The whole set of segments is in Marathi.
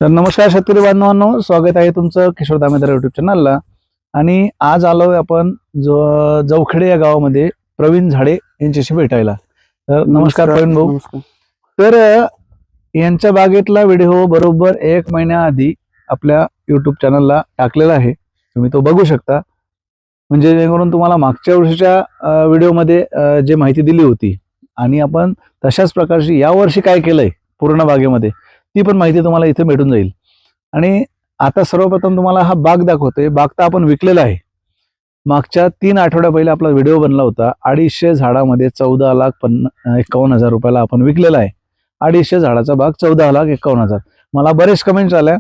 तर नमस्कार शेतकरी बांधवांनो, स्वागत आहे तुमचं किशोर दामेदार युट्यूब चॅनलला. आणि आज आलोय आपण जवखेडे या गावामध्ये प्रवीण झाडे यांच्याशी भेटायला. तर नमस्कार प्रवीण भाऊ. तर यांच्या बागेतला व्हिडिओ बरोबर 1 महिन्याआधी आपल्या युट्यूब चॅनलला टाकलेला आहे, तुम्ही तो बघू शकता. म्हणजे जेणेकरून तुम्हाला मागच्या वर्षीच्या व्हिडिओमध्ये जे माहिती दिली होती आणि आपण तशाच प्रकारची यावर्षी काय केलंय पूर्ण बागेमध्ये ती पण माहिती तुम्हाला इथे भेटून जाईल. आणि आता सर्वप्रथम तुम्हाला हा बाग दाखवतोय. बाग तर आपण विकलेला आहे. मागच्या 3 आठवड्या पहिले आपला व्हिडिओ बनला होता. 250 झाडामध्ये 14,51,000 रुपयाला आपण विकलेला आहे. 250 झाडाचा बाग 14,51,000. मला बरेच कमेंट्स आल्या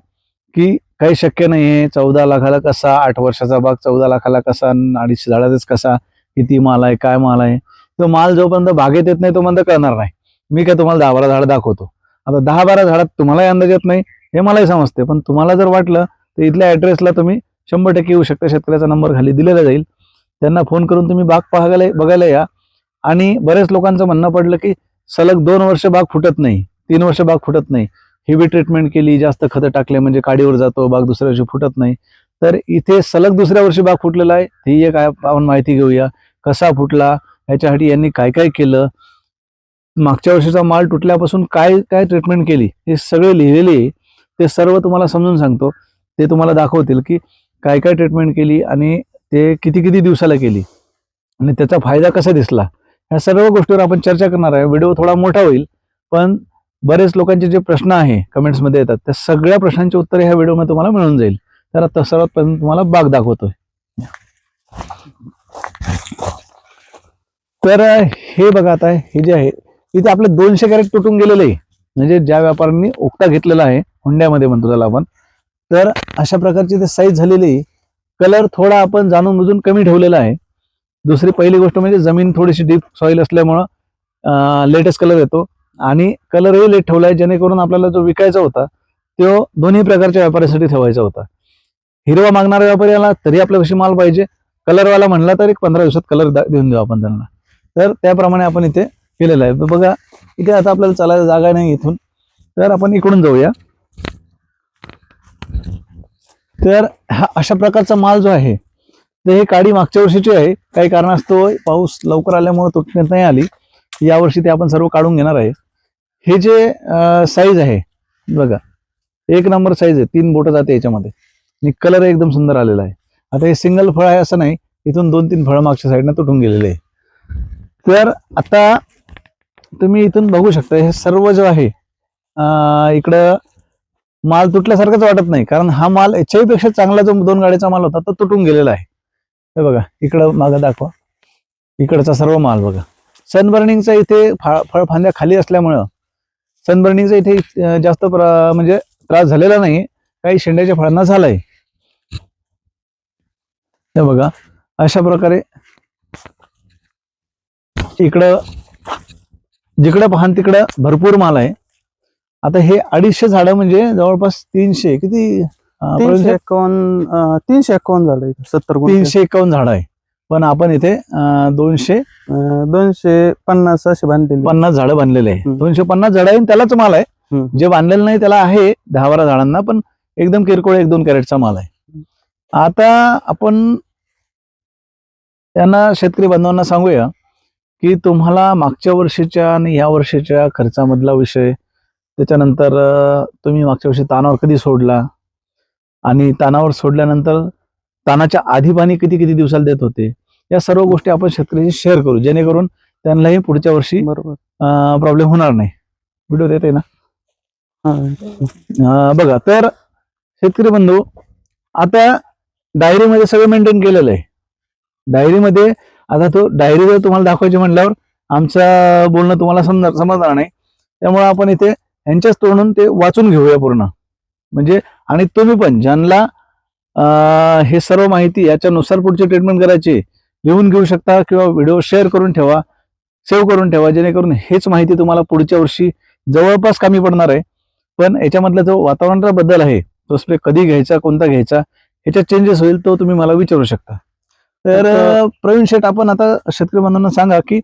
की काही शक्य नाही आहे, 14 लाखाला कसा, 8 वर्षाचा बाग 14 लाखाला कसा, 250 झाडाचाच कसा, किती माल आहे, काय माल आहे. तो माल जोपर्यंत बागेत येत नाही तोपर्यंत कळणार नाही. मी काय तुम्हाला 10-12 झाड दाखवतो. आता 10-12 झाडात तुम्हालाही अंदाज येत नाही हे मलाही समजते, पण तुम्हाला जर वाटलं तर इथल्या ॲड्रेसला तुम्ही 100% येऊ शकता. शेतकऱ्याचा नंबर खाली दिलेला जाईल, त्यांना फोन करून तुम्ही बाग बघायला या. आणि बरेच लोकांचं म्हणणं पडलं की सलग 2 वर्ष बाग फुटत नाही, 3 वर्ष बाग फुटत नाही, हेवी ट्रीटमेंट केली, जास्त खतं टाकले म्हणजे काडीवर जातो बाग, दुसऱ्या वर्षी फुटत नाही. तर इथे सलग दुसऱ्या वर्षी बाग फुटलेला आहे. ही एक आपण माहिती घेऊया, कसा फुटला, याच्यासाठी यांनी काय काय केलं, मागच्या वर्षीचा माल तुटल्यापासून काय काय ट्रीटमेंट केली, हे सगळे लिहिलेले आहे. ते सर्व तुम्हाला समजून सांगतो. ते तुम्हाला दाखवतील की काय काय ट्रीटमेंट केली आणि ते किती किती दिवसाला केली आणि त्याचा फायदा कसा दिसला, ह्या सर्व गोष्टीवर आपण चर्चा करणार आहे. व्हिडिओ थोडा मोठा होईल, पण बरेच लोकांचे जे प्रश्न आहे कमेंट्समध्ये येतात त्या सगळ्या प्रश्नांची उत्तरे ह्या व्हिडिओमध्ये तुम्हाला मिळून जाईल. तर आता सर्वात पहिल्यांदा तुम्हाला बाग दाखवतोय. तर हे बघा, आता हे जे आहे इथे आपले 200 कॅरेट तुटून गेलेले आहे. म्हणजे ज्या व्यापाऱ्यांनी उक्ता घेतलेला आहे, हुंड्यामध्ये म्हणतो त्याला आपण. तर अशा प्रकारची ते साईज झालेली. कलर थोडा आपण जाणून बुजून कमी ठेवलेला आहे. दुसरी पहिली गोष्ट म्हणजे जमीन थोडीशी डीप सॉइल असल्यामुळं लेटेस्ट कलर येतो आणि कलरही लेट ठेवला आहे, जेणेकरून आपल्याला जो विकायचा होता तो दोन्ही प्रकारच्या व्यापाऱ्यासाठी ठेवायचा होता. हिरवा मागणाऱ्या व्यापाऱ्याला तरी आपल्यापाशी माल पाहिजे, कलरवाला म्हणला तर एक 15 दिवसात कलर देऊन देऊ आपण त्यांना. तर त्याप्रमाणे आपण इथे केलेलं आहे. बघा, इथे आता आपल्याला चालायला जागा नाही इथून, तर आपण इकडून जाऊया. तर हा अशा प्रकारचा माल जो आहे तर हे काडी मागच्या वर्षीची आहे. काही कारणास्तव पाऊस लवकर आल्यामुळे तुटण्यात नाही आली. यावर्षी ते आपण सर्व काढून घेणार आहे. हे जे साईज आहे बघा, 1 नंबर साईज आहे. 3 बोटं जाते याच्यामध्ये आणि कलर एकदम सुंदर आलेला आहे. आता हे सिंगल फळ आहे असं नाही, इथून 2-3 फळं मागच्या साईडनं तुटून गेलेले आहे. तर आता तुम्ही इथून बघू शकता, हे सर्व जो आहे इकडं माल तुटल्यासारखंच वाटत नाही, कारण हा माल याच्याही पेक्षा चांगला जो 2 गाड्याचा माल होता तो तुटून गेलेला आहे. हे बघा, इकडं मागं दाखवा, इकडचा सर्व माल बघा. सनबर्निंगचा इथे फळ फांद्या खाली असल्यामुळं सनबर्निंगचा इथे जास्त म्हणजे त्रास झालेला नाही. काही शेंड्याच्या फळांना झालाय. हे बघा, अशा प्रकारे इकडं जिकडं पाहान तिकडं भरपूर माल आहे. आता हे 250 झाडं म्हणजे जवळपास 300 किती 351 झाड 351 झाडं आहे. पण आपण इथे 250 असे बांधलेले 50 झाडं बांधलेले आहे. 250 झाडं आहे, त्यालाच माल आहे. जे बांधलेलं नाही त्याला आहे 10-12 झाडांना, पण एकदम किरकोळ 1-2 कॅरेटचा माल आहे. आता आपण त्यांना शेतकरी बांधवांना सांगूया की तुम्हाला मागच्या वर्षीच्या आणि या वर्षीच्या खर्चामधला विषय, त्याच्यानंतर तुम्ही मागच्या वर्षी तानावर कधी सोडला आणि तानावर सोडल्यानंतर तानाच्या आधी पाणी किती किती दिवसाला देत होते, या सर्व गोष्टी आपण शेतकऱ्यांशी शेअर करू, जेणेकरून त्यांनाही पुढच्या वर्षी प्रॉब्लेम होणार नाही. व्हिडिओ देते ना बघा. तर शेतकरी बंधू, आता डायरीमध्ये सगळं मेंटेन केलेलं आहे. डायरीमध्ये आता तो डायरी जर तुम्हाला दाखवायची म्हटल्यावर आमचं बोलणं तुम्हाला समजणार नाही. त्यामुळे आपण इथे यांच्याच तोडून ते वाचून घेऊया पूर्ण. म्हणजे आणि तुम्ही पण ज्यांना हे सर्व माहिती याच्यानुसार पुढची ट्रीटमेंट करायची लिहून घेऊ शकता किंवा व्हिडिओ शेअर करून ठेवा, सेव्ह करून ठेवा, जेणेकरून हेच माहिती तुम्हाला पुढच्या वर्षी जवळपास कमी पडणार आहे. पण याच्यामधला जो वातावरणाचा बदल आहे, तो स्प्रे कधी घ्यायचा, कोणता घ्यायचा, ह्याच्यात चेंजेस होईल, तो तुम्ही मला विचारू शकता. तर प्रवीण शेठ, आपण आता शेतकरी बांधवांना सांगा की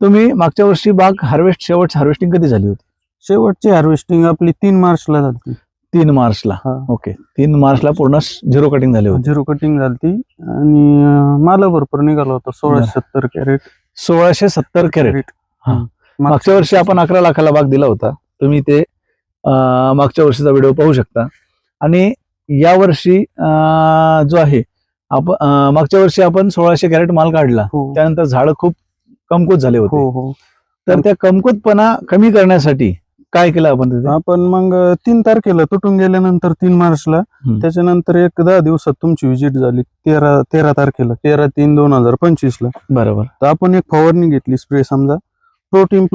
तुम्ही मागच्या वर्षी बाग शेवटची हार्वेस्टिंग कधी झाली होती? शेवटची हार्वेस्टिंग आपली 3 मार्चला झाली. 3 मार्चला. हा. ओके, 3 मार्चला पूर्ण झिरो कटिंग झाली होती. झिरो कटिंग झाली आणि माला भरपूर निघाला होता 1670 कॅरेट. 1670 कॅरेट. हा. मागच्या वर्षी आपण 11 लाखाला बाग दिला होता. तुम्ही ते मागच्या वर्षीचा व्हिडिओ पाहू शकता. आणि या वर्षी जो आहे आपण मागच्या वर्षी आपण 1600 कॅरेट माल काढला. हो त्यानंतर झाडं खूप कमकुवत झाले होते. हो हो. तर त्या कमकुवतपणा कमी करण्यासाठी काय केलं आपण तिथे? आपण मग 3 तारखेला तुटून गेल्यानंतर 3 मार्चला त्याच्यानंतर एक 10 दिवसात तुमची व्हिजिट झाली 13 तारखेला 13/3/2025 बरोबर. तर आपण एक फवारणी घेतली स्प्रे समजा प्रोटीन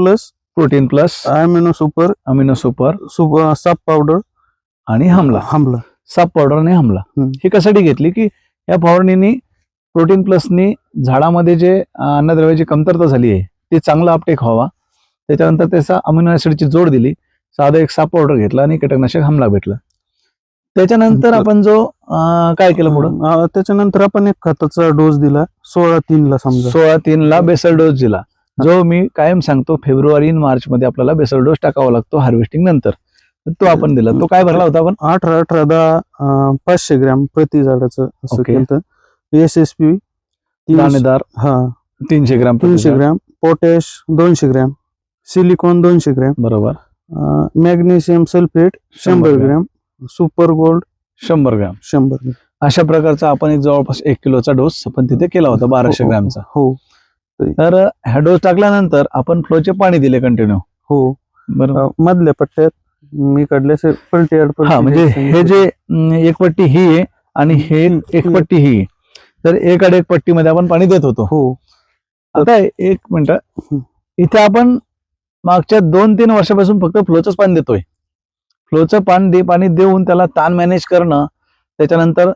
प्लस अमिनो सुपर साप पावडर आणि हमला. साप पावडर आणि हमला हे कशासाठी घेतली की या फवारणीने प्रोटीन प्लसनी झाडामध्ये जे अन्नद्रव्याची कमतरता झाली आहे ते चांगलं अपटेक व्हावा. त्याच्यानंतर त्याचा अमिनो ऍसिडची जोड दिली. साधं एक साप पावडर घेतला आणि कीटकनाशक हमला भेटला. त्याच्यानंतर आपण जो काय केलं पुढं? त्याच्यानंतर आपण एक खताचा डोस दिला 16/3 समजा 16/3 बेसल डोस दिला. जो मी कायम सांगतो फेब्रुवारी आणि मार्च मध्ये आपल्याला बेसल डोस टाकावा लागतो हार्वेस्टिंग नंतर. तो आपण दिला. तो काय भरला होता आपण? 18-18-10 500 ग्रॅम प्रति झाडाचं असं केलं. SSP दाणेदार 300 gram potash 200 gram silicon 200 gram बरोबर. Magnesium sulphate 100 gram super gold 100 gram. अशा प्रकारचा आपण एक जवळपास 1 किलोचा डोस आपण तिथे केला होता 1200 ग्रॅमचा. हो. तर ह्या डोस टाकल्यानंतर आपण फ्लोचे पाणी दिले कंटिन्यू. हो बरोबर. मधल्या पट्ट्यात मी काढले पलटी म्हणजे हे जे एक पट्टी ही आहे आणि हे एक पट्टी ही आहे. तर एक पट्टीमध्ये आपण पाणी देत होतो. हो. आता एक मिनिट, इथे आपण मागच्या 2-3 वर्षापासून फक्त फ्लोचंच पाणी देतोय. फ्लोचं पाणी देऊन त्याला ताण मॅनेज करणं, त्याच्यानंतर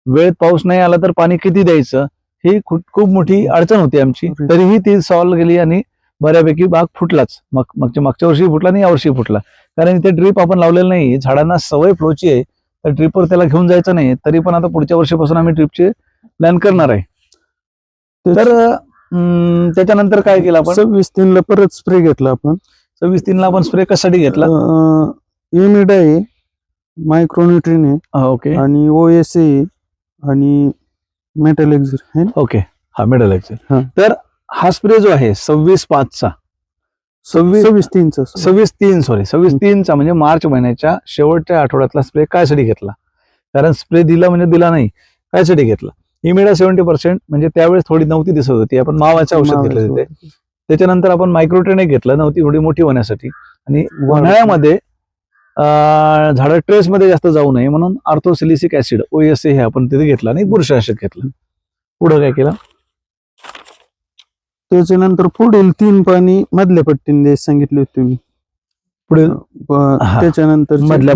वेळेत पाऊस नाही आला तर पाणी किती द्यायचं ही खूप मोठी अडचण होती आमची. तरीही ती सॉल्व्ह केली आणि बऱ्यापैकी बाग फुटलाच. मागच्या वर्षी फुटला आणि यावर्षी फुटला. कारण इथे ड्रीप आपण लावलेलं नाही. झाडांना सवय फ्लोची आहे तर ड्रीपवर त्याला घेऊन जायचं नाही. तरी पण आता पुढच्या वर्षीपासून आम्ही ड्रीपचे प्लॅन करणार आहे. तर त्याच्यानंतर काय केलं आपण? 26/3 परत स्प्रे घेतला आपण. 26/3 आपण स्प्रे कशासाठी घेतला? इमिडा आहे, मायक्रोन्युट्रिन आहे, ओके, आणि OSA आहे आणि मेटल एक्झर. ओके, हा मेटल एक्झर. तर हा स्प्रे जो आहे 26/5चा 26/3चा म्हणजे मार्च महिन्याच्या शेवटच्या आठवड्यातला स्प्रे कायसाठी घेतला? कारण स्प्रे दिला म्हणजे दिला नाही, कायसाठी घेतला? इमिडा 70% म्हणजे त्यावेळेस थोडी नव्हती दिसत होती. आपण मावाचे औषध घेतले तिथे. त्याच्यानंतर आपण मायक्रोट्रेन एक घेतलं, नव्हती थोडी मोठी होण्यासाठी. आणि उन्हाळ्यामध्ये झाडं ट्रेसमध्ये जास्त जाऊ नये म्हणून आर्थोसिलिसिक ऍसिड OSA हे आपण तिथे घेतलं आणि बुरशीनाशक घेतलं. पुढे काय केलं? त्याच्यानंतर पुढील 3 पाणी मधल्या पट्टीने सांगितले होते तुम्ही. पुढे त्याच्यानंतर मधल्या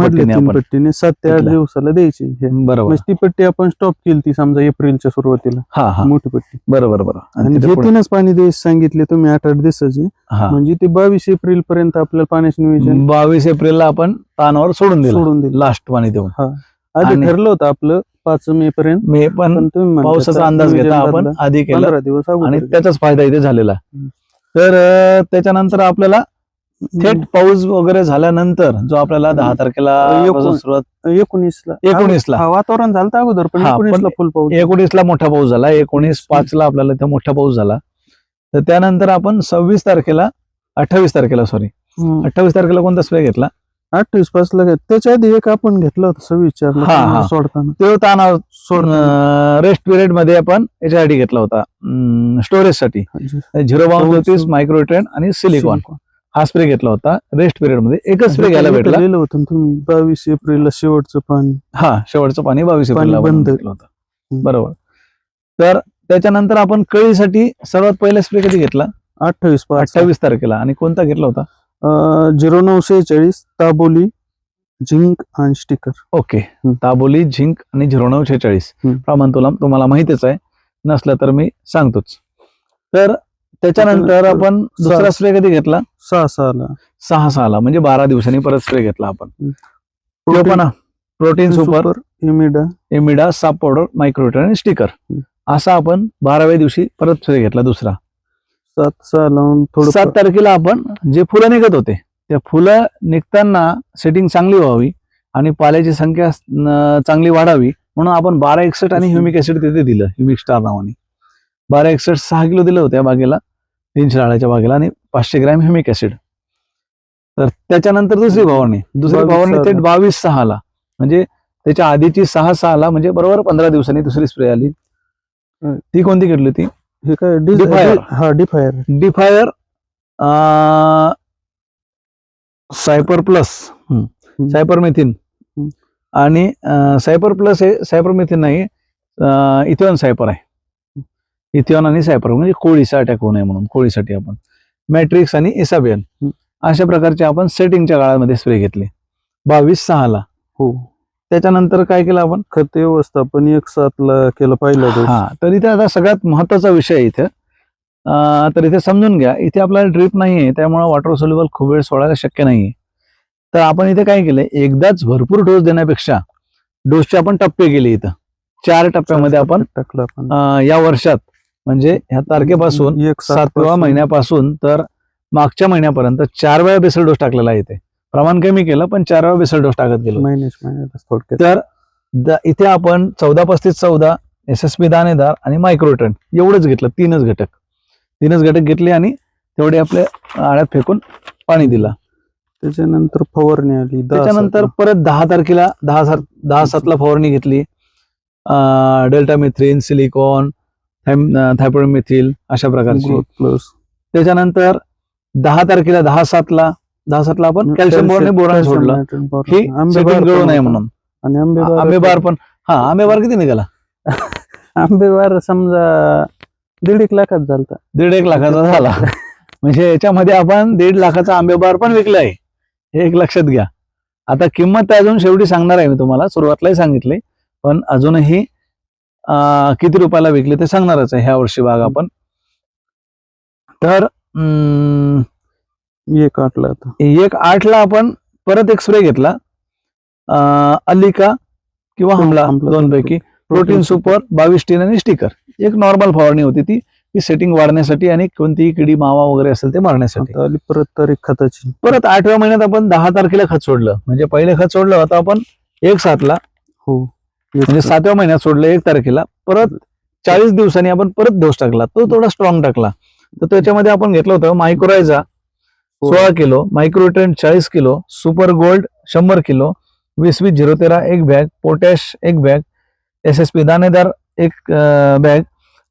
पट्टीने 7 ते 8 दिवसाला द्यायची. बरोबर. ती पट्टी आपण स्टॉप केली ती समजा एप्रिलच्या सुरुवातीला, मोठी पट्टी. बरोबर. आणि हे 3च पाणी द्यायचे सांगितले तुम्ही 8-8 दिवसाचे. म्हणजे ते 22 एप्रिल पर्यंत आपल्याला पाण्याचे नियोजन 22 एप्रिलला आपण तानावर सोडून दिलं लास्ट पाणी देऊन. आधी ठरलं होतं आपलं 5 मे पर्यंत. पण पावसाचा अंदाज घेता आपण आधी केला 15 दिवस आणि त्याचाच फायदा इथे झालेला. तर त्याच्यानंतर आपल्याला थेट पाऊस वगैरे झाल्यानंतर जो आपल्याला 10 तारखेला सुरुवात 19ला वातावरण झालं अगोदर, पण 19ला फुल पाऊस, 19ला मोठा पाऊस झाला. 19/5 आपल्याला इथे मोठा पाऊस झाला. तर त्यानंतर आपण 28 तारखेला कोणता स्प्रे घेतला? 28/5 त्याच्या आधी एक आपण घेतला होता 26 सोडताना. तो तानावर रेस्ट पिरियड मध्ये आपण याच्यासाठी घेतला होता, स्टोरेजसाठी. 0.34 मायक्रोट्रेन आणि सिलिकॉन हा स्प्रे घेतला होता रेस्ट पिरियड मध्ये. एकच स्प्रे घ्यायला भेटला होतं तुम्ही 22 एप्रिलला शेवटचं पाणी. शेवटचं पाणी 22 एप्रिलला बंद केलं होतं. बरोबर. तर त्याच्यानंतर आपण कळीसाठी सर्वात पहिला स्प्रे कधी घेतला? 28 तारखेला. आणि कोणता घेतला होता? 0946 ताबोली झिंक आणि स्टिकर. ओके, ताबोली झिंक आणि 0946 प्रमाण तुम्हाला माहितीच आहे, नसलं तर मी सांगतोच. तर त्याच्यानंतर आपण दुसरा स्प्रे कधी घेतला? 6 म्हणजे 12 दिवसांनी परत स्प्रे घेतला आपण. प्रोटीन सुपर, इमिडा, साप पावडर, मायक्रोट्रेन आणि स्टिकर. असा आपण 12व्या दिवशी परत स्प्रे घेतला दुसरा. 7 तारखेला आपण जे फुलं निघत होते त्या फुलं निघताना सेटिंग चांगली व्हावी आणि पाल्याची संख्या चांगली वाढावी म्हणून आपण 1261 आणि ह्युमिक ऍसिड तिथे दिलं, ह्युमिक स्टार नावाने. 1261 6 किलो दिलं होतं या बागेला, 300 झाडाच्या बागेला, आणि 500 ग्रॅम ह्युमिक ऍसिड. तर त्याच्यानंतर दुसरी फवारणी 22/6 थेट 22/6 ला, म्हणजे त्याच्या आधीची 6/6 म्हणजे बरोबर 15 दिवसांनी दुसरी स्प्रे आली. ती कोणती घेतली होती? हे काय डिफायर. हा डिफायर. डिफायर सायपर प्लस, सायपर मेथिन. आणि सायपर प्लस हे सायपर मेथिन नाही, इथेऑन सायपर आहे. इथेऑन आणि सायपर म्हणजे कोळीचा अटॅक होऊ नये म्हणून, कोळीसाठी आपण मॅट्रिक्स आणि इसाबियन अशा प्रकारचे आपण सेटिंगच्या काळामध्ये स्प्रे घेतले 22/6 ला. हो. त्याच्यानंतर काय केलं आपण? खत व्यवस्थापन 1/7 ला केलं पहिला डोस. हा, तर इथे आता सगळ्यात महत्वाचा विषय आहे इथे. तर इथे समजून घ्या, इथे आपल्याला ड्रीप नाहीये, त्यामुळे वॉटर सोल्युबल खूप वेळ सोडायला शक्य नाहीये. तर आपण इथे काय केलंय, एकदाच भरपूर डोस देण्यापेक्षा डोसचे आपण टप्पे केले. इथं 4 टप्प्यामध्ये आपण टाकलं आपण. या वर्षात म्हणजे ह्या तारखेपासून 7व्या महिन्यापासून तर मागच्या महिन्यापर्यंत 4 वेळा बेसल डोस टाकलेला आहे. इथे प्रमाण कमी केलं पण 4 वेळा बेसल डोस टाकत गेलो. थोडक्यात तर इथे आपण 14-35-14 SSP दाणेदार आणि मायक्रोट्रेन एवढंच घेतलं. 3च घटक घेतले आणि तेवढे आपल्या आळ्यात फेकून पाणी दिलं. त्याच्यानंतर फवारणी आली. त्याच्यानंतर परत 10 तारखेला 10/7 ला फवारणी घेतली. डेल्टा मिथ्रिन, सिलिकॉन, थायपोडोमिथिल अशा प्रकारची. प्लस त्याच्यानंतर 10 तारखेला 10/7 ला आपण कॅल्शियम बोरॉन सोडलं, ही सेटिंग गळू नये म्हणून. आणि आंबेबार पण, हा आंबेबार किती निघाला? आंबेबार समजा 1.5 लाखात झालता. 1.5 लाखाचा झाला. म्हणजे याच्यामध्ये आपण 1.5 लाखाचा आंबेबार पण विकला आहे, हे एक लक्षात घ्या. आता किंमत अजून शेवटी सांगणार आहे मी तुम्हाला, सुरुवातीलाही सांगितले, पण अजूनही किती रुपयाला विकले ते सांगणारच आहे ह्या वर्षी बाग आपण. तर 1/8 ला आपण परत एक स्प्रे घेतला, अलिका किंवा हमला, दोनपैकी. प्रोटीन सुपर, 22 आणि स्टिकर. एक नॉर्मल फवारणी होती ती सेटिंग वाढण्यासाठी आणि कोणतीही किडी मावा वगैरे असेल ते मारण्यासाठी. परत तारीख खताची. परत 8व्या महिन्यात आपण 10 तारखेला खत सोडलं. म्हणजे पहिले खत सोडलं होतं आपण 1/7 ला, हो, म्हणजे 7व्या महिन्यात सोडलं 1 तारखेला. परत 40 दिवसांनी आपण परत डोस टाकला, तो थोडा स्ट्रॉंग टाकला. तर त्याच्यामध्ये आपण घेतलं होतं mycorrhiza 16 kilo, microtrend 40 kilo, super gold 100 kilo, 20-20-013 एक बॅग, पोटॅश 1 बॅग, SSP दाणेदार 1 बॅग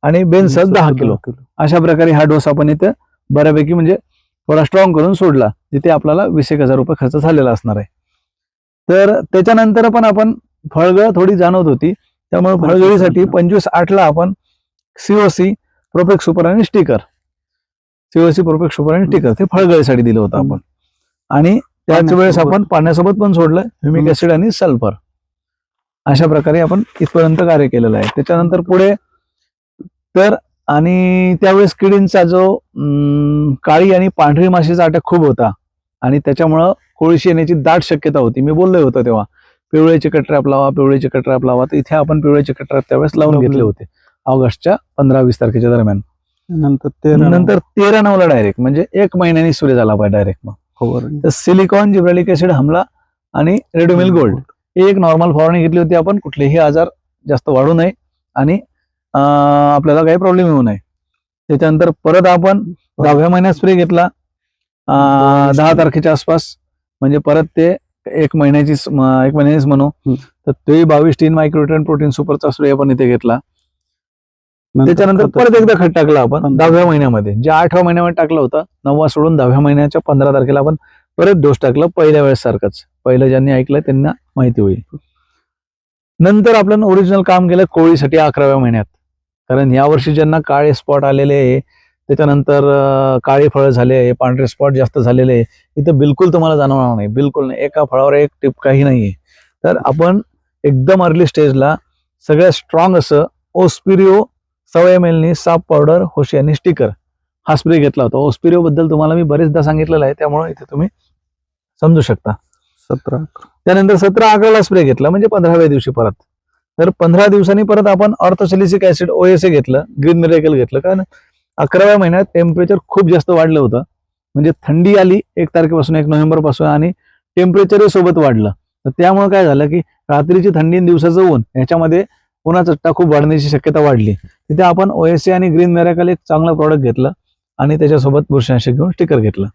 आणि बेन्सल 10 किलो. अशा प्रकारे हा डोस आपण इथे बऱ्यापैकी म्हणजे थोडा स्ट्रॉंग करून सोडला, जिथे आपल्याला 20,000 रुपये खर्च झालेला असणार आहे. तर त्याच्यानंतर पण आपण फळगळ थोडी जाणवत होती, त्यामुळे फळगळीसाठी 25/8 ला आपण COC, प्रोपेक्स सुपर आणि स्टिकर, COC, प्रोपेक्स सुपर आणि स्टिकर ते फळगळीसाठी दिलं होतं आपण. आणि त्याच वेळेस आपण पाण्यासोबत पण सोडलं ह्युमिक ऍसिड आणि सल्फर. अशा प्रकारे आपण इथपर्यंत कार्य केलेलं आहे. त्याच्यानंतर पुढे तर आणि त्यावेळेस किडींचा जो काळी आणि पांढरी माशीचा अटॅक खूप होता आणि त्याच्यामुळं कोळशी येण्याची दाट शक्यता होती. मी बोललोय होतं तेव्हा पिवळेचे कट्रॅप लावा, पिवळेचे कट्रॅप लावा. तर इथे आपण पिवळेचे कट्रॅप त्यावेळेस लावून घेतले होते ऑगस्टच्या 15-20 तारखेच्या दरम्यान. नंतर 13/9 ला डायरेक्ट, म्हणजे 1 महिन्यानी स्प्रे झाला पाहिजे डायरेक्ट. मग तर सिलिकॉन, जिब्रालिक ऍसिड, हमला आणि रेडोमिल गोल्ड ही एक नॉर्मल फवारणी घेतली होती आपण, कुठलेही आजार जास्त वाढू नये आणि आपल्याला काही प्रॉब्लेम येऊ नये. त्याच्यानंतर परत आपण 10व्या महिन्यात स्प्रे घेतला 10 तारखेच्या आसपास, म्हणजे परत ते 1 महिन्याचीच म्हणू. तर ते 22 मायक्रोट्रेन प्रोटीन सुपरचा स्प्रे आपण इथे घेतला. त्याच्यानंतर परत एकदा खत टाकला आपण 10व्या महिन्यामध्ये, जे 8व्या महिन्यामध्ये टाकलं होतं. 9वा सोडून 10व्या महिन्याच्या 15 तारखेला आपण परत डोस टाकलं, पहिल्या वेळेस सारखंच. पहिलं ज्यांनी ऐकलं त्यांना माहिती होईल. नंतर आपण ओरिजिनल काम केलं कोळीसाठी 11व्या महिन्यात, कारण यावर्षी ज्यांना काळे स्पॉट आलेले आहे, त्याच्यानंतर काळे फळ झाले आहे, पांढरे स्पॉट जास्त झालेले आहे, इथं बिलकुल तुम्हाला जाणवणार नाही, बिलकुल नाही. एका फळावर एक टिपकाही नाहीये. तर आपण एकदम अर्ली स्टेजला सगळ्यात स्ट्रॉंग असं ओस्पिरिओ 100 ml साप पावडर, होशी आणि स्टिकर हा स्प्रे घेतला होता. ओस्पिरिओ बद्दल तुम्हाला मी बरेचदा सांगितलेलं आहे, त्यामुळे इथे तुम्ही समजू शकता. 17. त्यानंतर 17-11 स्प्रे घेतला, म्हणजे 15व्या दिवशी परत. तर 15 दिवसांनी परत आपण ऑर्थोसिलिसिक ऍसिड OSA घेतलं, ग्रीन मिरेकल घेतलं. कारण 11व्या महिन्यात टेम्परेचर खूप जास्त वाढलं होतं, म्हणजे थंडी आली 1 तारखेपासून 1 नोव्हेंबर पासून आणि टेम्परेचरही सोबत वाढलं. तर त्यामुळे काय झालं की रात्रीची थंडी आणि दिवसाचं ऊन याच्यामध्ये उन्हाचा चट्टा खूप वाढण्याची शक्यता वाढली. तिथे आपण OSC आणि ग्रीन मिराकल एक चांगलं प्रॉडक्ट घेतलं आणि त्याच्यासोबत बुरशीनाशक घेऊन स्टिकर घेतलं.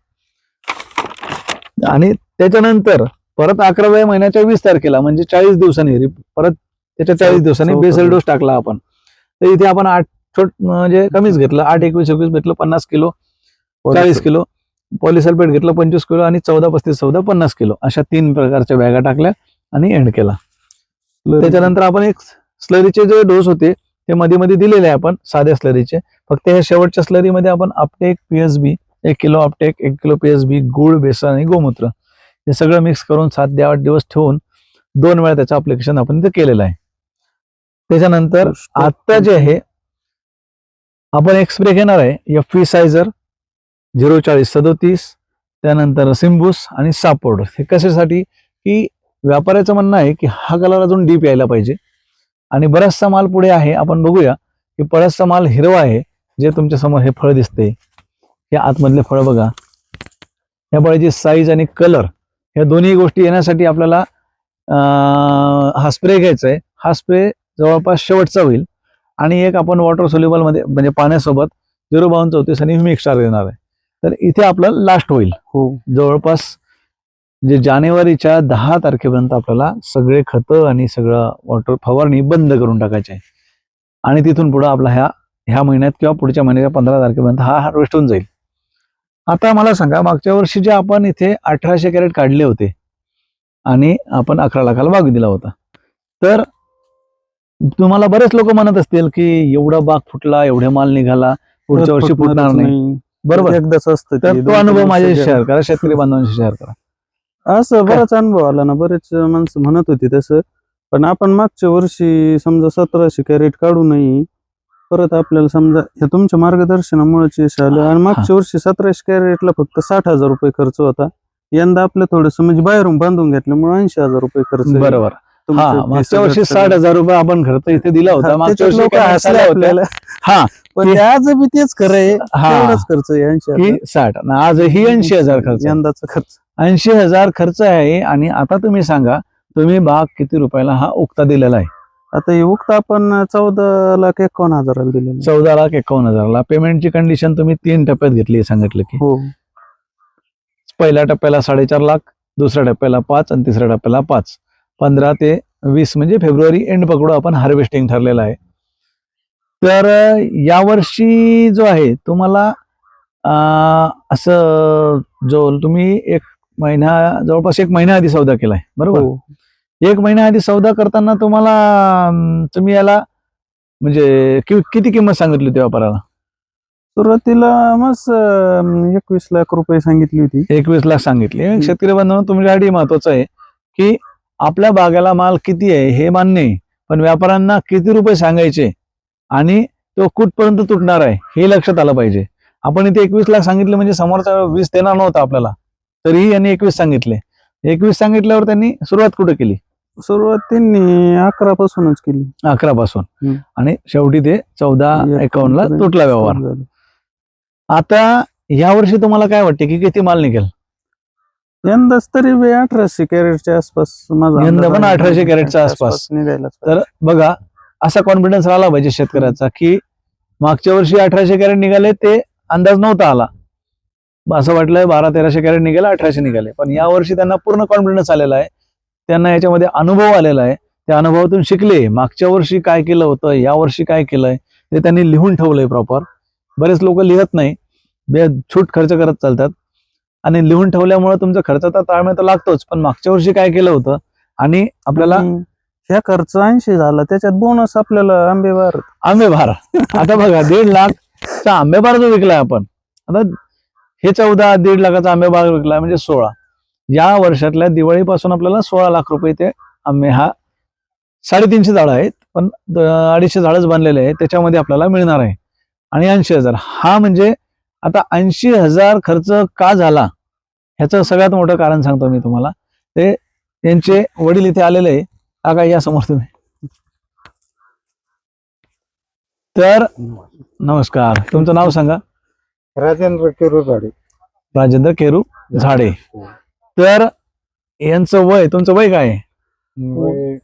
आणि त्याच्यानंतर परत 11व्या महिन्याच्या 20 तारखेला म्हणजे 40 दिवसांनी परत त्याच्या 40 दिवसांनी बेसल डोस टाकला आपण. तर इथे आपण 8 म्हणजे कमीच घेतलं, 8, 21, 21 घेतलं 50 किलो, 40 किलो पॉलिसल्फेट घेतलं 25 किलो आणि 14, 35, 14, 50 किलो अशा 3 प्रकारच्या बॅगा टाकल्या आणि एंड केला. त्याच्यानंतर आपण एक स्लरीचे जे डोस होते ते मध्ये मध्ये दिलेले आहे आपण साध्या स्लरीचे. फक्त ह्या शेवटच्या स्लरीमध्ये आपण Uptake PSB 1 kilo Uptake 1 kilo PSB गुळ बेसन आणि गोमूत्र हे सगळं मिक्स करून 7 ते 8 दिवस ठेवून 2 वेळा त्याचं अप्लिकेशन आपण इथे केलेलं आहे. त्याच्यानंतर आता जे आहे आपण एक स्प्रे घेणार आहे FV सायझर 04037, त्यानंतर सिम्बूस आणि साप पावडर. हे कशासाठी की व्यापाऱ्याचं म्हणणं आहे की हा कलर अजून डीप यायला पाहिजे आणि बराचसा माल पुढे आहे. आपण बघूया की बराचसा माल हिरवा आहे. जे तुमच्या समोर हे फळ दिसते हे आतमधले फळ बघा. या फळाची साईज आणि कलर या दोन्ही गोष्टी येण्यासाठी आपल्याला हा स्प्रे घ्यायचा आहे. हा स्प्रे जवळपास शेवटचा होईल आणि एक आपण वॉटर सोल्युबल मध्ये म्हणजे पाण्यासोबत 0.32 आणि ह्युमिक स्टार देणार आहे. तर इथे आपलं लास्ट होईल. जवळपास जे जानेवारीच्या 10 तारखेपर्यंत आपल्याला सगळे खतं आणि सगळं वॉटर फवारणी बंद करून टाकायचे आहे आणि तिथून पुढे आपला ह्या महिन्यात किंवा पुढच्या महिन्याच्या 15 तारखेपर्यंत हा हार्वेस्ट होऊन जाईल. आता मला सांगा, मागच्या वर्षी जे आपण इथे 1800 कॅरेट काढले होते आणि आपण 11 लाखाला बाग दिला होता, तर तुम्हाला बरेच लोक म्हणत असतील की एवढा बाग फुटला, एवढे माल निघाला, पुढच्या वर्षी फुटणार नाही. बरोबर, एकदाच असतं. तर तो अनुभव माझ्याशी शेअर करा, शेतकरी बांधवांशी शेअर करा. असं बराच अनुभव आला ना. बरेच माणसं म्हणत होती तसं, पण आपण मागच्या वर्षी समजा 1700 कॅरेट काढू नये, परत आपल्याला समजा हे तुमच्या मार्गदर्शनामुळेच यश आलं. आणि मागच्या वर्षी 1700 कॅरेटला फक्त 60,000 रुपये खर्च होता. यंदा आपलं थोडस म्हणजे बाहेरून बांधून घेतल्यामुळे 80,000 रुपये खर्च. बरोबर. मागच्या वर्षी 60,000 रुपये आपण खर्च इथे दिला होता. मागच्या वर्षी लोक हसले आपल्याला. हा, पण आज बी तेच खरं आहे. एवढाच खर्च आहे 80,000. 60 आजही 80,000 खर्च, यंदाचा खर्च 80,000 खर्च आहे. आणि आता तुम्ही सांगा, तुम्ही बाग किती रुपयाला हा उक्ता दिलेला आहे? आता हे उक्त आपण 14,51,000 दिलेलं. 14,51,000. पेमेंटची कंडिशन तुम्ही 3 टप्प्यात घेतली, सांगितलं की हो. पहिल्या टप्प्याला 4.5 लाख, दुसऱ्या टप्प्याला 5 आणि तिसऱ्या टप्प्याला 5. 15 ते 20 म्हणजे फेब्रुवारी एंड पकडू आपण हार्वेस्टिंग ठरलेलं आहे. तर यावर्षी जो आहे तुम्हाला असं जो तुम्ही जवळपास 1 महिना आधी सौदा केलाय, बरोबर? 1 महिना आधी सौदा करताना तुम्ही याला म्हणजे किती किंमत सांगितली होती व्यापाराला? सुरुवातीला मस्त 21 लाख रुपये सांगितली होती. 21 लाख सांगितली. शेतकरी बांधवांनो, तुमच्यासाठी महत्वाचं आहे की आपल्या बागेला माल किती आहे हे मान्य आहे, पण व्यापाऱ्यांना किती रुपये सांगायचे आणि तो कुठपर्यंत तुटणार आहे हे लक्षात आलं पाहिजे. आपण इथे 21 लाख सांगितले म्हणजे समोरचा 20 देणार नव्हता आपल्याला, तरीही यांनी 21 सांगितले. 21 सांगितल्यावर त्यांनी सुरुवात कुठे केली? सुरुवात त्यांनी 11 पासूनच केली. 11 पासून आणि शेवटी ते 14,51 ला तुटला व्यवहार. आता यावर्षी तुम्हाला काय वाटते की किती माल निघेल? यंदाच तरी 1800 कॅरेटच्या आसपास. यंदा पण 1800 कॅरेटच्या आसपास निघायला. तर बघा, असा कॉन्फिडन्स आला पाहिजे शेतकऱ्याचा की मागच्या वर्षी 1800 कॅरेट निघाले, ते अंदाज नव्हता आला. असं वाटलं 1200-1300 कॅरेट निघाले, 1800 निघाले. पण यावर्षी त्यांना पूर्ण कॉन्फिडन्स आलेला आहे. त्यांना याच्यामध्ये अनुभव आलेला आहे. त्या अनुभवातून शिकले. मागच्या वर्षी काय केलं होतं, या वर्षी काय केलंय ते त्यांनी लिहून ठेवलंय प्रॉपर. बरेच लोक लिहत नाही, छूट खर्च करत चालतात. आणि लिहून ठेवल्यामुळे तुमचा खर्चाचा ताळमेळ तर लागतोच, पण मागच्या वर्षी काय केलं होतं आणि आपल्याला ह्या खर्च 80 झाला, त्याच्यात बोनस आपल्याला आंबेबार. आता बघा 1.5 लाखचा आंबेबार जो विकलाय आपण, आता हे 14, 1.5 लाखाचा आंबेबार विकलाय म्हणजे 16. या वर्षातल्या दिवाळीपासून आपल्याला 16 लाख रुपये ते आंबे, हा 350 झाडं आहेत पण 250 झाडच बांधलेले आहेत, त्याच्यामध्ये आपल्याला मिळणार आहे. आणि 80,000 हा म्हणजे आता 80,000 खर्च का झाला ह्याचं सगळ्यात मोठं कारण सांगतो मी तुम्हाला. ते त्यांचे वडील इथे आलेले आहे. काका या समोर तुम्ही. तर नमस्कार, तुमचं नाव सांगा? राजेंद्र केरू झाडे. राजेंद्र केरू झाडे. तर यांचं वय, तुमचं वय काय आहे? वय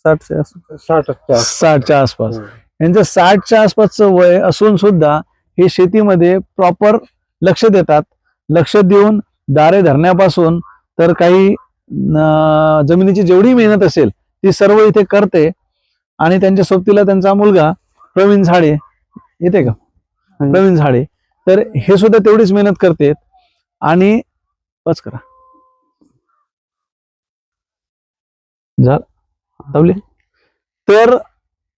60च्या आसपास. 60च्या 60च्या आसपास. हो. यांचं 60च्या आसपासचं वय असून सुद्धा हे शेतीमध्ये प्रॉपर लक्ष देतात. लक्ष देऊन दारे धरण्यापासून तर काही जमिनीची जेवढी मेहनत असेल ती सर्व इथे करते. आणि त्यांच्या सोबतीला त्यांचा मुलगा प्रवीण झाडे येते का, प्रवीण झाडे, तर हे सुद्धा तेवढीच मेहनत करते. आणि बस करा झाले. तर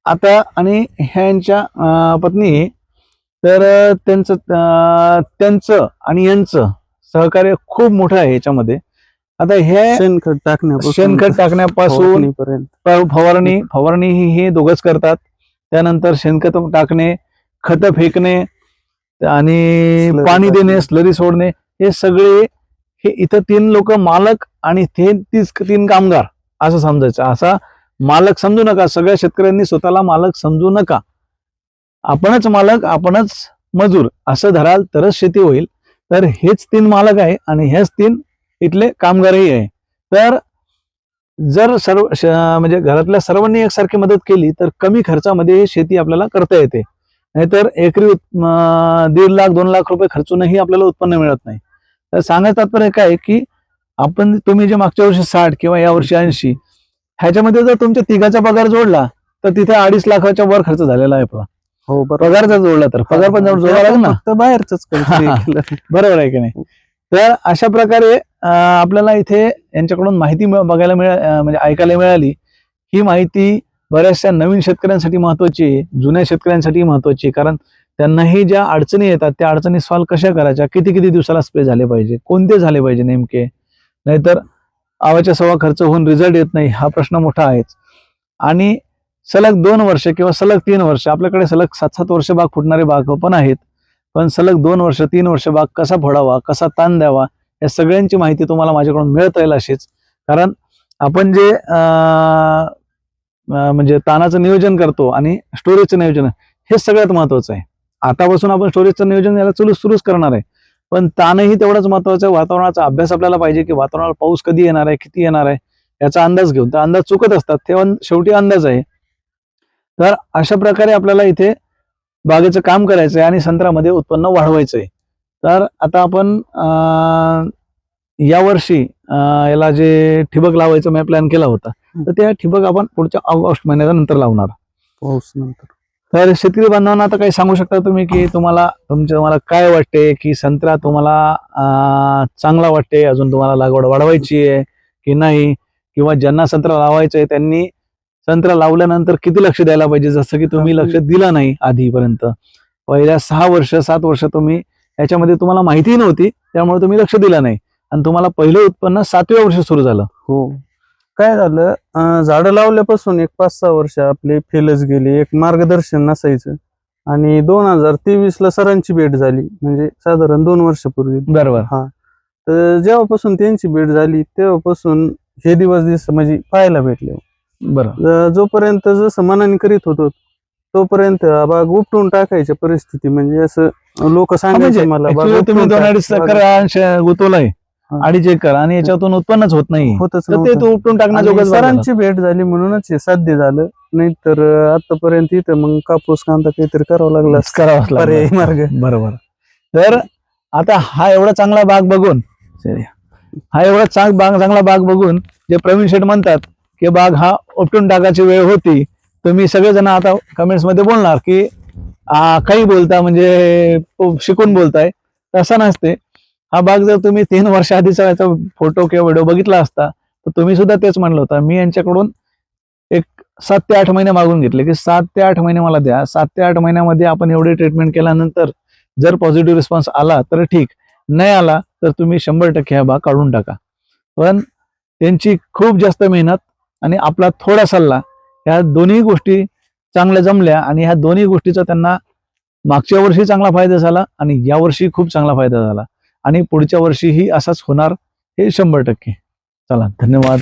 आता आणि ह्यांच्या पत्नी, तर त्यांचं आणि यांचं सहकार्य खूप मोठं आहे याच्यामध्ये. आता हे शेणखत टाकण्यापासून शेणखत टाकण्यापासून फवारणी हे दोघंच करतात. त्यानंतर शेणखत टाकणे, खत फेकणे आणि स्लरी पाणी टाकणे. देणे, स्लरी सोडणे, हे सगळे हे इथं 3 लोक मालक आणि ते 3 कामगार असं समजायचं. असा मालक समजू नका. सगळ्या शेतकऱ्यांनी स्वतःला मालक समजू नका. आपणच मालक, आपणच मजूर असं धराल तरच शेती होईल. तर हेच 3 मालक आहे आणि हेच 3 इथले कामगारही आहे. तर जर म्हणजे घरातल्या सर्वांनी एकसारखी मदत केली तर कमी खर्चामध्ये शेती आपल्याला करता येते. नाहीतर एकरी 1.5 लाख 2 लाख रुपये खर्चूनही आपल्याला उत्पन्न मिळत नाही. तर सांगायचं तात्पर्य काय की तुम्ही जे मागच्या वर्षी 60 किंवा या वर्षी 80, ह्याच्यामध्ये जर तुमच्या तिघाचा पगार जोडला तर तिथे 2.5 लाखाच्या वर खर्च झालेला आहे. हो बरोबर. पगार जर जोडला तर पगार पण जोडावा लागेल ना. फक्त बाहेरच बरोबर आहे की नाही. तर अशा प्रकारे आपल्याला इथे यांच्याकडून माहिती बघायला म्हणजे ऐकायला मिळाली. ही माहिती बऱ्याचशा नवीन शेतकऱ्यांसाठी महत्वाची आहे, जुन्या शेतकऱ्यांसाठी महत्वाची आहे. कारण त्यांनाही ज्या अडचणी येतात त्या अडचणी सॉल्व्ह कशा करायच्या, किती दिवसाला स्प्रे झाले पाहिजे, कोणते झाले पाहिजे नेमके, नाहीतर आवाच्या सव्वा खर्च होऊन रिझल्ट येत नाही, हा प्रश्न मोठा आहेच. आणि सलग 2 वर्ष किंवा सलग 3 वर्ष, आपल्याकडे सलग 7-7 वर्ष बाग फुटणारे बाग पण आहेत. पण सलग 2 वर्ष 3 वर्ष बाग कसा फोडावा, कसा ताण द्यावा, या सगळ्यांची माहिती तुम्हाला माझ्याकडून मिळत राहील अशीच. कारण आपण जे म्हणजे तानाचं नियोजन करतो आणि स्टोरेजचं नियोजन, हे सगळ्यात महत्वाचं आहे. आतापासून आपण स्टोरेजचं नियोजन याला सुरूच करणार आहे. पण ताणही तेवढाच महत्वाचा आहे. वातावरणाचा अभ्यास आपल्याला पाहिजे की वातावरणात पाऊस कधी येणार आहे, किती येणार आहे, याचा अंदाज घेऊन. तर अंदाज चुकत असतात, तेव्हा शेवटी अंदाज आहे. तर अशा प्रकारे आपल्याला इथे बागेचं काम करायचं आहे आणि संत्र्यामध्ये उत्पन्न वाढवायचं आहे. तर आता आपण यावर्षी याला जे ठिबक लावायचं मी प्लॅन केला होता, तर त्या ठिबक आपण पुढच्या ऑगस्ट महिन्याच्या नंतर लावणार. पाऊस नंतर. तर शेतकरी बांधवांना आता काही सांगू शकता तुम्ही की तुम्हाला काय वाटते की संत्रा तुम्हाला चांगला वाटते, अजून तुम्हाला लागवड वाढवायची आहे की नाही, किंवा ज्यांना संत्रा लावायचं आहे त्यांनी संत्रा लावल्यानंतर किती लक्ष द्यायला पाहिजे, जसं की तुम्ही लक्ष दिलं नाही आधीपर्यंत. पहिल्या 6 वर्ष 7 वर्ष तुम्ही याच्यामध्ये तुम्हाला माहिती नव्हती, त्यामुळे तुम्ही लक्ष दिलं नाही आणि तुम्हाला पहिलं उत्पन्न 7व्या वर्षी सुरू झालं. हो. काय झालं, झाडं लावल्यापासून एक 5-6 वर्ष आपले फेलच गेले, एक मार्गदर्शन नसायचं. आणि 2023ला सरांची भेट झाली, म्हणजे साधारण 2 वर्षापूर्वी. बरोबर. हा. तर जेव्हापासून त्यांची भेट झाली तेव्हापासून हे दिवस म्हणजे पाहायला भेटले. बरोबर. जोपर्यंत जसं मनाने करीत होतो तोपर्यंत बाग उपटून टाकायच्या परिस्थिती, म्हणजे असं लोक सांगायचे मला तुम्ही 2-2.5 एकर गुतवलाय, 2.5 एकर, आणि याच्यातून उत्पन्नच होत नाही, होतच तर ते तो उपटून टाकण्याजोगं झालं. सरांची भेट झाली म्हणूनच हे साध्य झालं. नाहीतर आतापर्यंत इथं मग कापूस कांदा काहीतरी करावं लागलं, पर्यायी मार्ग. बरोबर. तर आता हा एवढा चांगला बाग बघून जे प्रवीण शेठ म्हणतात की बाग हा उपटून टाकायची वेळ होती, तुम्ही सगळेजण आता कमेंट्स मध्ये बोलणार की काही बोलता, म्हणजे शिकून बोलताय. तसं नसते. हा बाग जर तुम्ही 3 वर्ष आधीचा याचा फोटो किंवा व्हिडिओ बघितला असता तर तुम्ही सुद्धा तेच म्हणलं होतं. मी यांच्याकडून एक 7 ते 8 महिने मागून घेतले की 7 ते 8 महिने मला द्या. 7 ते 8 महिन्यामध्ये आपण एवढी ट्रीटमेंट केल्यानंतर जर पॉझिटिव्ह रिस्पॉन्स आला तर ठीक, नाही आला तर तुम्ही 100% हा बाग काढून टाका. पण त्यांची खूप जास्त मेहनत आणि आपला थोडा सल्ला, ह्या दोन्ही गोष्टी चांगल्या जमल्या आणि ह्या दोन्ही गोष्टीचा त्यांना मागच्या वर्षी चांगला फायदा झाला आणि यावर्षी खूप चांगला फायदा झाला आणि पुढच्या वर्षीही असाच होणार, हे 100%. चला, धन्यवाद.